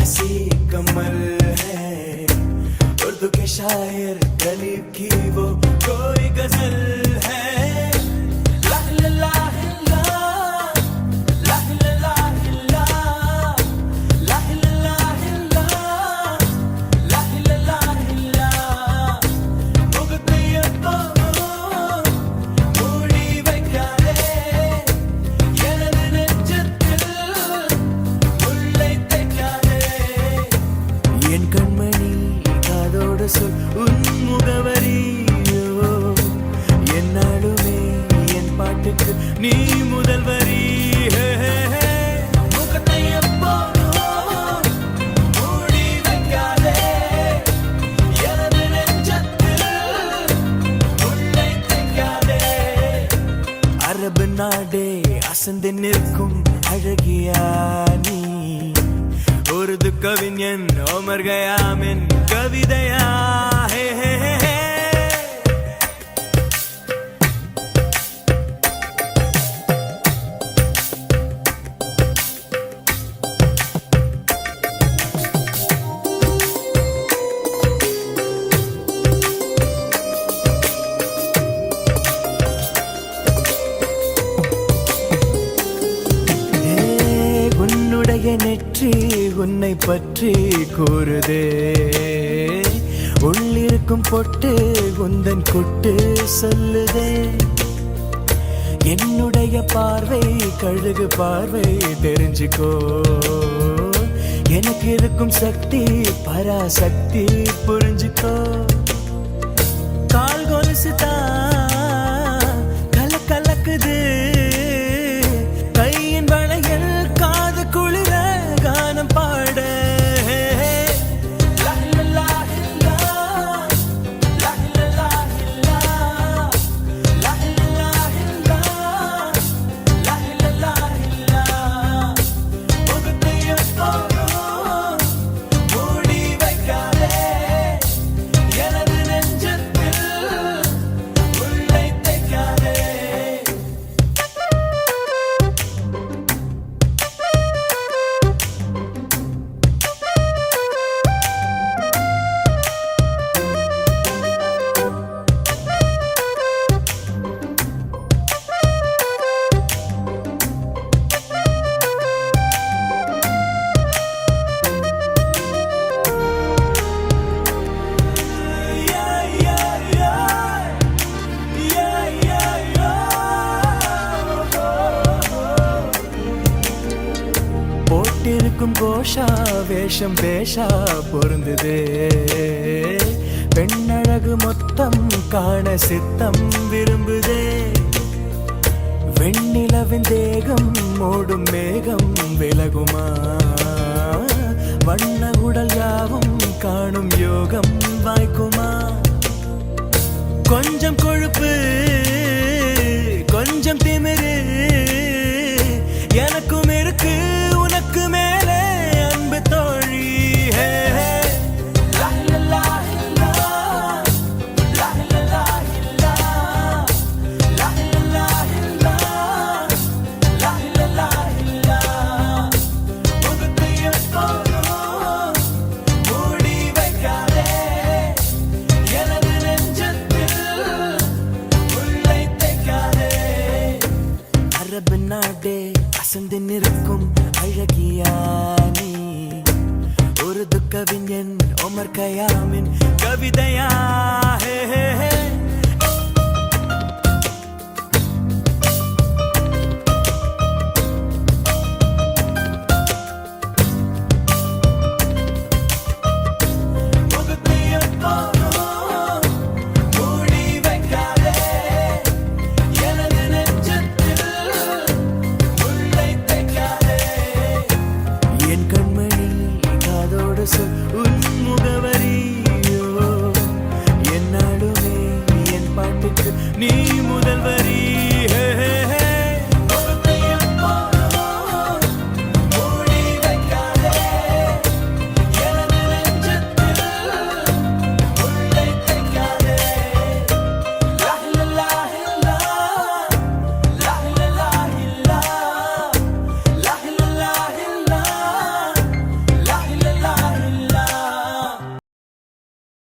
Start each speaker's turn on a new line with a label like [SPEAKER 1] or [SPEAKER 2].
[SPEAKER 1] सी कमल है, उर्दू के शायर गरीब की वो कोई गजल है। என் கண்மணி காதோடு சொல் உன் முகவரியோ, என்னாலுமே என் பாட்டுக்கு நீ முதல் வரி. முகத்தை எப்போதும் மூடி வைக்காதே, எனது நெஞ்சத்தில் முள்ளை தைக்காதே. அரபு நாடே அசந்து நிற்கும் அழகியா நீ, உருது கவிஞன் ஓமர் கயாமின் கவிதையா. ஹே ஹே ஹே நெற்றி உன்னை பற்றி கூறுதே, உள்ளிருக்கும் பொட்டு உந்தன் குட்டு சொல்லுதே. என்னுடைய பார்வை கழுகு பார்வை தெரிஞ்சுக்கோ, எனக்கு இருக்கும் சக்தி பராசக்தி புரிஞ்சுக்கோ. கால் கொலுசு தான் கலக்குது, கையின் வளையல் காது குளிர கானம் பாட. போட்டிருக்கும் கோஷா வேஷம் பேஷா பொருந்துதே, பெண்ணழகு மொத்தம் காண சித்தம் விரும்புதே. வெண்ணிலவின் தேகம் மூடும் மேகம் விலகுமா, வண்ண உடல் யாவும் காணும் யோகம் வாய்க்குமா. கொஞ்சம் கொழுப்பு கொஞ்சம் திமிரு எனக்கும் இருக்கு, உனக்கு மேலே அன்பு தோழி. அரபு நாடே அசந்து நிற்கும் அழகியா நீ, உருது கவிஞன் ஓமர் கயாமின் கவிதையா. ஹே ஹே ஹே சொல்